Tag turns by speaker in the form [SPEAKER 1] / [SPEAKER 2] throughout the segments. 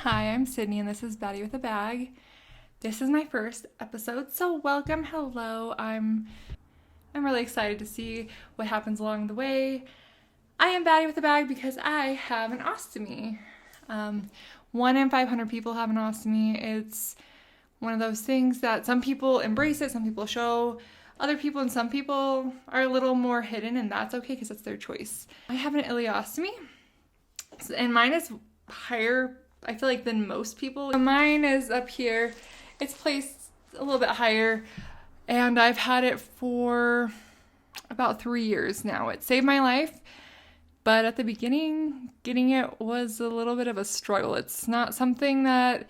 [SPEAKER 1] Hi, I'm Sydney, and this is Batty with a Bag. This is my first episode, so welcome, hello. I'm really excited to see what happens along the way. I am Batty with a Bag because I have an ostomy. 1 in 500 people have an ostomy. It's one of those things that some people embrace it, some people show other people, and some people are a little more hidden, and that's okay because that's their choice. I have an ileostomy, and mine is higher, I feel like, than most people. Mine is up here. It's placed a little bit higher, and I've had it for about 3 years now. It saved my life, but at the beginning, getting it was a little bit of a struggle. It's not something that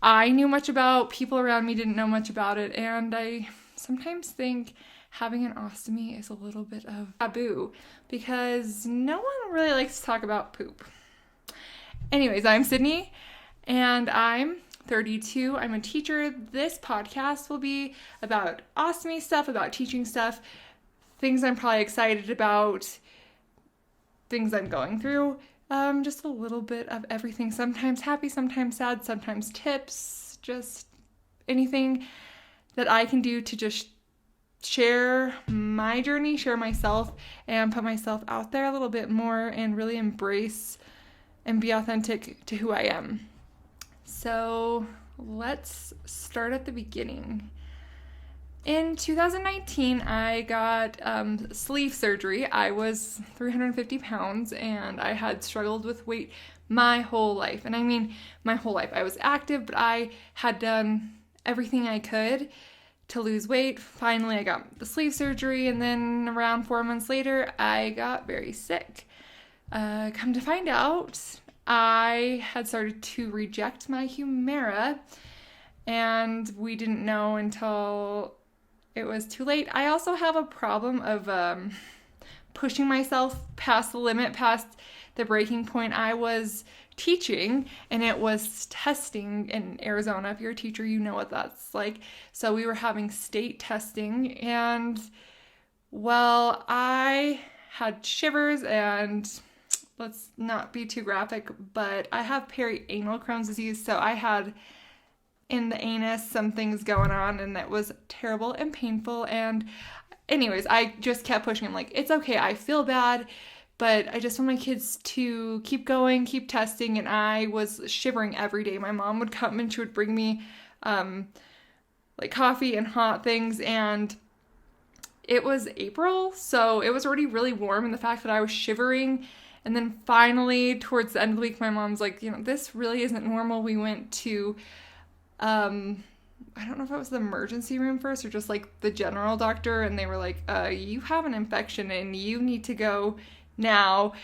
[SPEAKER 1] I knew much about. People around me didn't know much about it, and I sometimes think having an ostomy is a little bit of taboo because no one really likes to talk about poop. Anyways, I'm Sydney, and I'm 32. I'm a teacher. This podcast will be about ostomy stuff, about teaching stuff, things I'm probably excited about, things I'm going through, just a little bit of everything. Sometimes happy, sometimes sad, sometimes tips, just anything that I can do to just share my journey, share myself, and put myself out there a little bit more and really embrace and be authentic to who I am. So let's start at the beginning. In 2019, I got sleeve surgery. I was 350 pounds and I had struggled with weight my whole life. And I mean my whole life. I was active, but I had done everything I could to lose weight. Finally, I got the sleeve surgery, and then around 4 months later, I got very sick. Come to find out, I had started to reject my Humira, and we didn't know until it was too late. I also have a problem of pushing myself past the limit, past the breaking point. I was teaching, and it was testing in Arizona. If you're a teacher, you know what that's like. So we were having state testing, and well, I had shivers, and let's not be too graphic, but I have perianal Crohn's disease, so I had in the anus some things going on, and that was terrible and painful. And anyways, I just kept pushing. I'm like, it's okay, I feel bad, but I just want my kids to keep going, keep testing. And I was shivering every day. My mom would come and she would bring me like coffee and hot things, and it was April, so it was already really warm, and the fact that I was shivering. And then finally, towards the end of the week, my mom's like, this really isn't normal. We went to I don't know if it was the emergency room first or just like the general doctor, and they were like, you have an infection and you need to go now.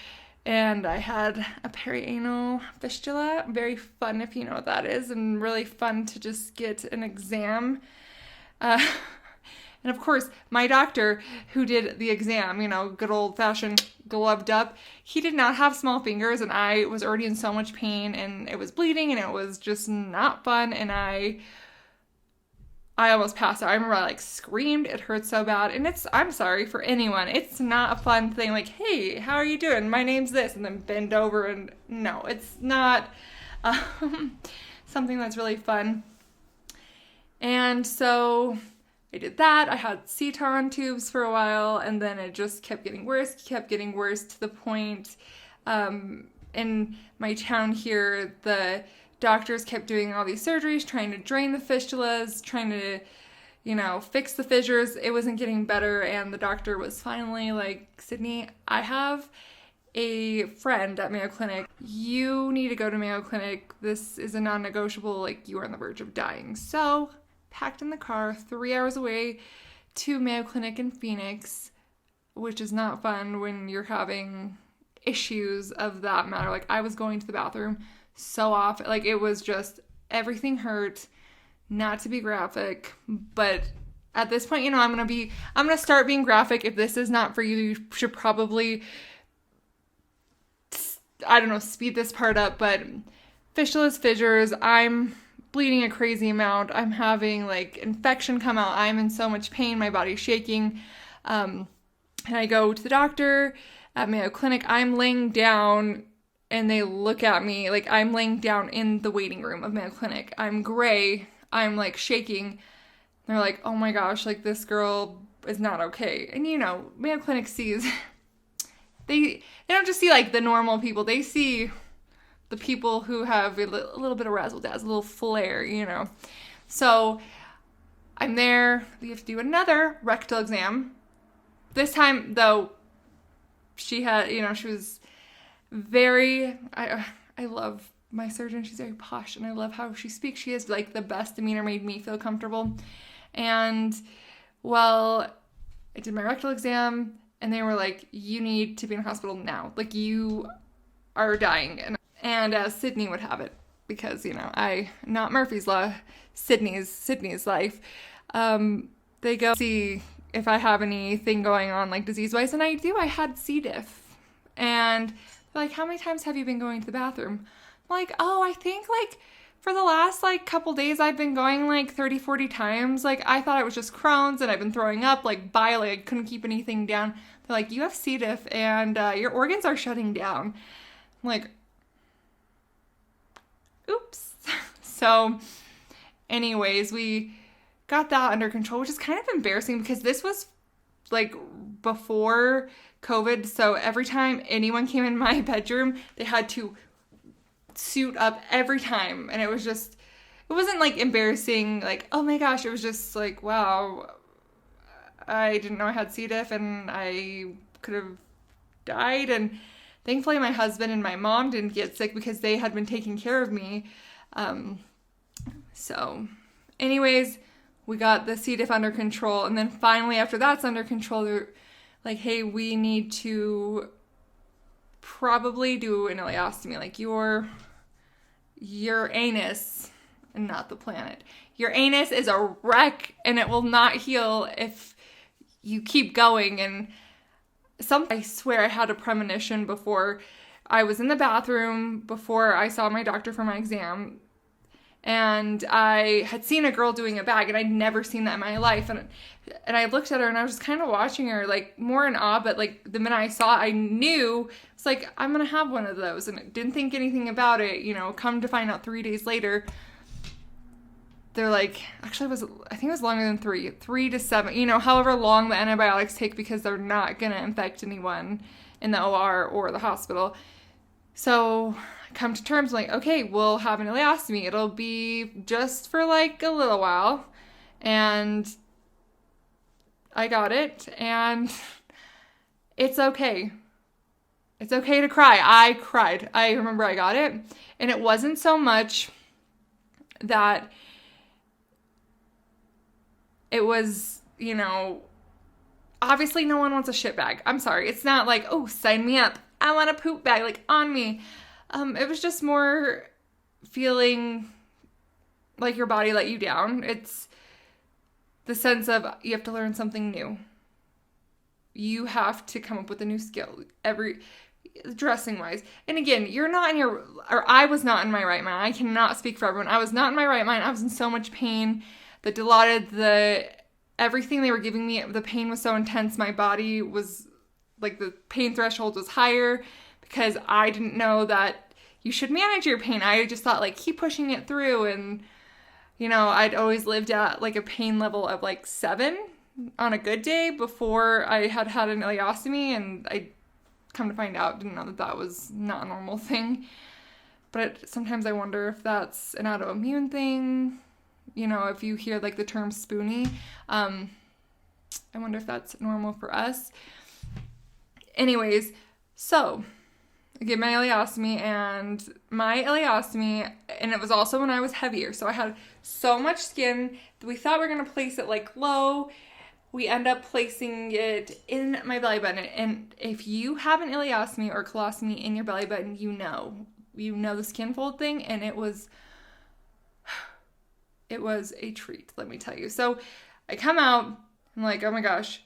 [SPEAKER 1] And I had a perianal fistula. Very fun, if you know what that is, and really fun to just get an exam. And of course, my doctor who did the exam, good old-fashioned gloved up, he did not have small fingers, and I was already in so much pain, and it was bleeding, and it was just not fun, and I almost passed out. I remember I screamed. It hurt so bad, and I'm sorry for anyone. It's not a fun thing, like, hey, how are you doing? My name's this, and then bend over, and no, it's not something that's really fun. And so I did that. I had Ceton tubes for a while, and then it just kept getting worse to the point in my town here, the doctors kept doing all these surgeries, trying to drain the fistulas, trying to, fix the fissures. It wasn't getting better, and the doctor was finally like, Sydney, I have a friend at Mayo Clinic. You need to go to Mayo Clinic. This is a non-negotiable, you are on the verge of dying. So packed in the car 3 hours away to Mayo Clinic in Phoenix, which is not fun when you're having issues of that matter. I was going to the bathroom so often. It was just, everything hurt. Not to be graphic, but at this point, I'm going to start being graphic. If this is not for you, you should probably, speed this part up. But fistulas, fissures, I'm bleeding a crazy amount. I'm having infection come out. I'm in so much pain. My body's shaking. And I go to the doctor at Mayo Clinic. I'm laying down and they look at me, like I'm laying down in the waiting room of Mayo Clinic. I'm gray. I'm like shaking. They're like, oh my gosh, like this girl is not okay. And Mayo Clinic sees, they don't just see like the normal people. They see the people who have a little bit of razzle dazzle, a little flair. So I'm there. We have to do another rectal exam. This time, though, she had, she was very, I love my surgeon. She's very posh, and I love how she speaks. She has, like, the best demeanor, made me feel comfortable. And, well, I did my rectal exam, and they were like, you need to be in the hospital now. Like, you are dying. And as Sydney would have it, because, not Murphy's Law, Sydney's life, they go see if I have anything going on, like, disease-wise, and I do. I had C. diff. And they're like, how many times have you been going to the bathroom? I'm like, oh, I think, like, for the last, like, couple days, I've been going, like, 30, 40 times. Like, I thought it was just Crohn's, and I've been throwing up, like, bile. Like, I couldn't keep anything down. They're like, you have C. diff, and your organs are shutting down. I'm like, oops. So, anyways, we got that under control, which is kind of embarrassing because this was like before COVID. So every time anyone came in my bedroom, they had to suit up every time. And it wasn't like embarrassing, like, oh my gosh, it was just like, wow, I didn't know I had C. diff and I could have died. And thankfully my husband and my mom didn't get sick because they had been taking care of me. So anyways, we got the C. diff under control. And then finally, after that's under control, they're like, hey, we need to probably do an ileostomy. Like your anus, and not the planet. Your anus is a wreck and it will not heal if you keep going. And I swear I had a premonition before I was in the bathroom, before I saw my doctor for my exam. And I had seen a girl doing a bag, and I'd never seen that in my life. And I looked at her, and I was just kind of watching her, like, more in awe. But, like, the minute I saw it, I knew, it's like, I'm going to have one of those. And I didn't think anything about it, come to find out 3 days later. They're like, actually, I think it was longer than 3 to 7, however long the antibiotics take, because they're not going to infect anyone in the OR or the hospital. So I come to terms like, okay, we'll have an ileostomy. It'll be just for like a little while. And I got it, and it's okay. It's okay to cry. I cried. I remember I got it, and it wasn't so much that it was, obviously no one wants a shit bag. I'm sorry. It's not like, oh, sign me up. I want a poop bag, like, on me. It was just more feeling like your body let you down. It's the sense of you have to learn something new. You have to come up with a new skill, dressing wise. And again, I was not in my right mind. I cannot speak for everyone. I was not in my right mind. I was in so much pain. The Dilaudid, everything they were giving me, the pain was so intense. My body was, like, the pain threshold was higher because I didn't know that you should manage your pain. I just thought, like, keep pushing it through. And, I'd always lived at, like, a pain level of, like, 7 on a good day before I had an ileostomy. And I come to find out, didn't know that was not a normal thing. But sometimes I wonder if that's an autoimmune thing. If you hear, like, the term spoonie, I wonder if that's normal for us. Anyways, so I get my ileostomy, and it was also when I was heavier. So I had so much skin. We thought we were going to place it, like, low. We end up placing it in my belly button. And if you have an ileostomy or colostomy in your belly button, you know the skin fold thing, and it was a treat, let me tell you. So I come out, I'm like, oh my gosh,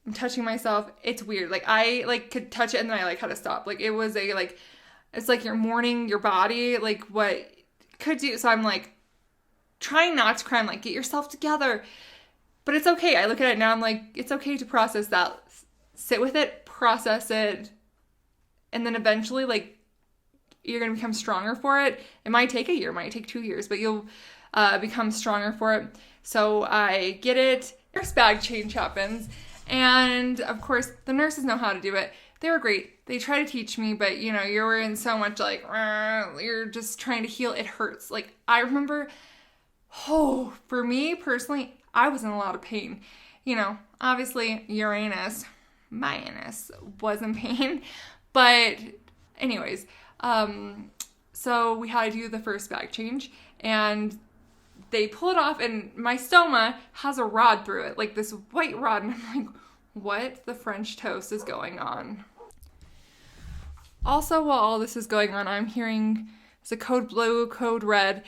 [SPEAKER 1] I'm touching myself. It's weird. Like, I, like, could touch it, and then I, like, had to stop. Like, it was it's like you're mourning your body, like, what could do. So I'm, like, trying not to cry. I'm like, get yourself together. But it's okay. I look at it now, I'm like, it's okay to process that. Sit with it, process it, and then eventually, like, you're going to become stronger for it. It might take a year, it might take 2 years, but you'll become stronger for it. So I get it. Nurse bag change happens. And of course, the nurses know how to do it. They were great. They try to teach me, but you know, you're in so much like, you're just trying to heal. It hurts. Like, I remember, for me personally, I was in a lot of pain. You know, obviously my anus was in pain. But anyways, so we had to do the first bag change, and they pull it off, and my stoma has a rod through it, like this white rod, and I'm like, what the French toast is going on? Also, while all this is going on, I'm hearing the code blue, code red.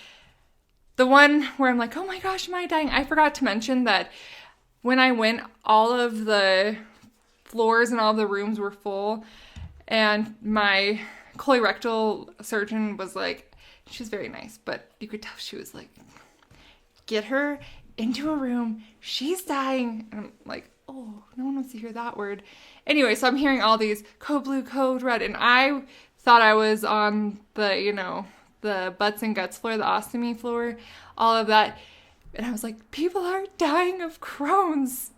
[SPEAKER 1] The one where I'm like, oh my gosh, am I dying? I forgot to mention that when I went, all of the floors and all the rooms were full, and my colorectal surgeon was like, she's very nice, but you could tell she was like, get her into a room, she's dying. And I'm like, oh, no one wants to hear that word. Anyway, so I'm hearing all these code blue, code red, and I thought I was on the, you know, the butts and guts floor, the ostomy floor, all of that. And I was like, people are dying of Crohn's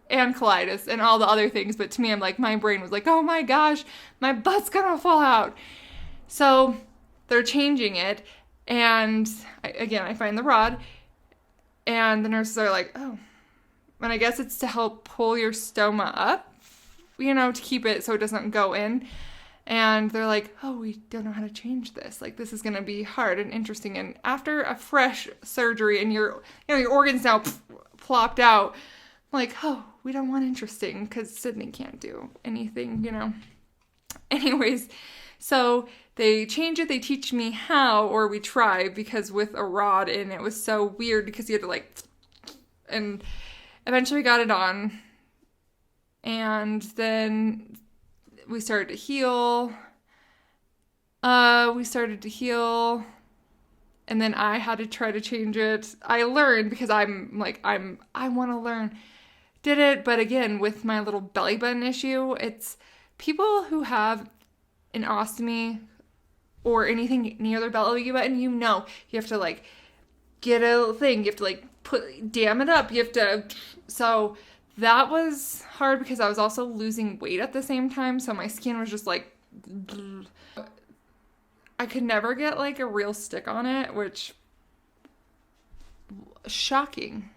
[SPEAKER 1] and colitis and all the other things. But to me, I'm like, my brain was like, oh my gosh, my butt's gonna fall out. So they're changing it. And I find the rod, and the nurses are like, oh. And I guess it's to help pull your stoma up, you know, to keep it so it doesn't go in. And they're like, oh, we don't know how to change this. Like, this is going to be hard and interesting. And after a fresh surgery and your organs now plopped out, I'm like, oh, we don't want interesting because Sydney can't do anything, you know. Anyways, so they change it. They teach me how, or we try, because with a rod in, it was so weird because you had to like, and eventually we got it on. And then we started to heal. And then I had to try to change it. I learned because I want to learn. Did it, but again, with my little belly button issue, it's people who have an ostomy or anything near their belly button, you know, you have to like get a thing, you have to like dam it up, so that was hard because I was also losing weight at the same time, so my skin was just like, I could never get like a real stick on it, which, shocking.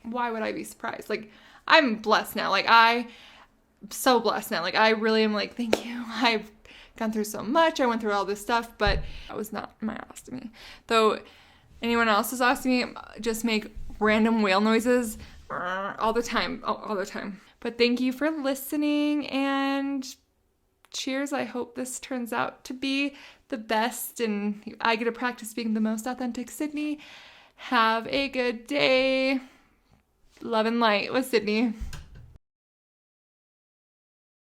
[SPEAKER 1] Why would I be surprised? Like, I'm blessed now. Like, I'm so blessed now. Like, I really am like, thank you. I've gone through so much. I went through all this stuff, but that was not my ostomy. Though anyone else's ostomy just make random whale noises all the time. All the time. But thank you for listening, and cheers. I hope this turns out to be the best and I get to practice being the most authentic Sydney. Have a good day. Love and light with Sydney.